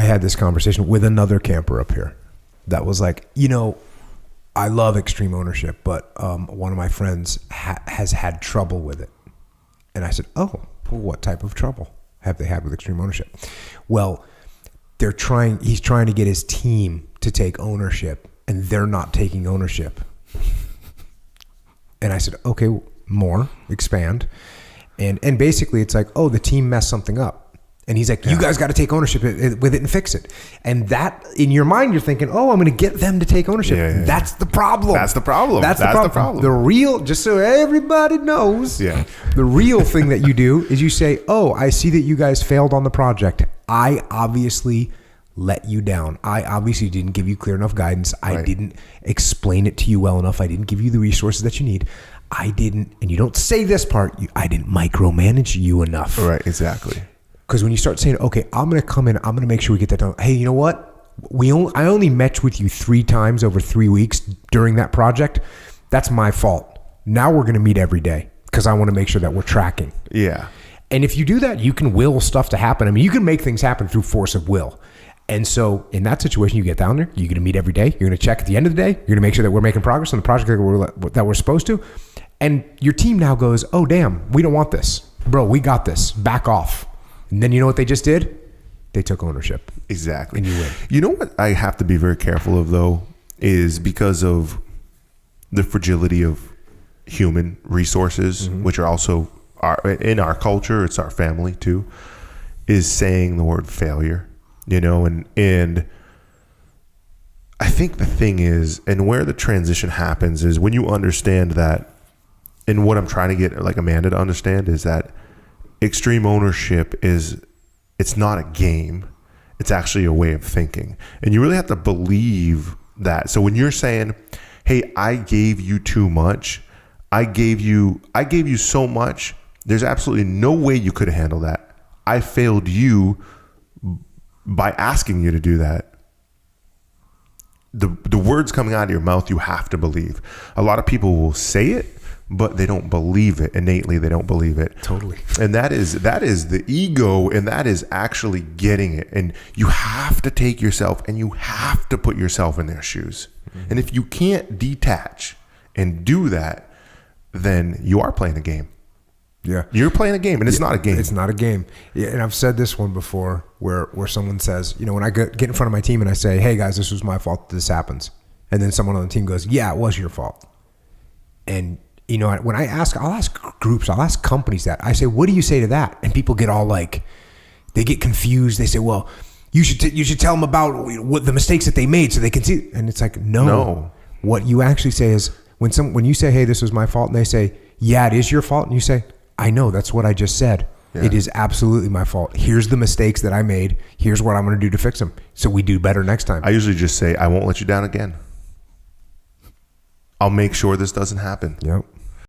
I had this conversation with another camper up here that was like, I love extreme ownership, but one of my friends has had trouble with it. And I said, oh, well, what type of trouble have they had with extreme ownership? Well, he's trying to get his team to take ownership, and they're not taking ownership. And I said, okay, more, expand. And basically it's like, oh, the team messed something up. And he's like, you guys got to take ownership with it and fix it. And that, in your mind, you're thinking, oh, I'm going to get them to take ownership. That's the problem. That's the problem. That's the problem. The real, just so everybody knows, the real thing that you do is you say, oh, I see that you guys failed on the project. I obviously let you down. I obviously didn't give you clear enough guidance. I didn't explain it to you well enough. I didn't give you the resources that you need. I didn't, and you don't say this part, I didn't micromanage you enough. Right, exactly. Because when you start saying, okay, I'm going to come in, I'm going to make sure we get that done. Hey, you know what? I only met with you 3 times over 3 weeks during that project. That's my fault. Now we're going to meet every day because I want to make sure that we're tracking. Yeah. And if you do that, you can will stuff to happen. I mean, you can make things happen through force of will. And so in that situation, you get down there, you're going to meet every day. You're going to check at the end of the day. You're going to make sure that we're making progress on the project that we're supposed to. And your team now goes, oh, damn, we don't want this. Bro, we got this. Back off. And then you know what they just did? They took ownership. Exactly. And you win. You know what I have to be very careful of, though, is because of the fragility of human resources, which are also in our culture, it's our family too, is saying the word failure, and I think the thing is, and where the transition happens is when you understand that, and what I'm trying to get like Amanda to understand is that extreme ownership it's not a game. It's actually a way of thinking. And you really have to believe that. So when you're saying, hey, I gave you too much, I gave you so much, there's absolutely no way you could handle that. I failed you by asking you to do that. The words coming out of your mouth, you have to believe. A lot of people will say it, but they don't believe it innately. They don't believe it. Totally. And that is the ego, and that is actually getting it. And you have to take yourself and you have to put yourself in their shoes. And if you can't detach and do that, then you are playing a game. Yeah. You're playing a game, and it's not a game. It's not a game. Yeah, and I've said this one before where someone says, when I get in front of my team and I say, hey guys, this was my fault that this happens. And then someone on the team goes, yeah, it was your fault. And when I'll ask groups, I'll ask companies that. I say, what do you say to that? And people get all like, they get confused. They say, well, you should tell them about what the mistakes that they made so they can see. And it's like, no. What you actually say is when you say, hey, this was my fault, and they say, yeah, it is your fault. And you say, I know, that's what I just said. Yeah. It is absolutely my fault. Here's the mistakes that I made. Here's what I'm going to do to fix them so we do better next time. I usually just say, I won't let you down again. I'll make sure this doesn't happen. Yep.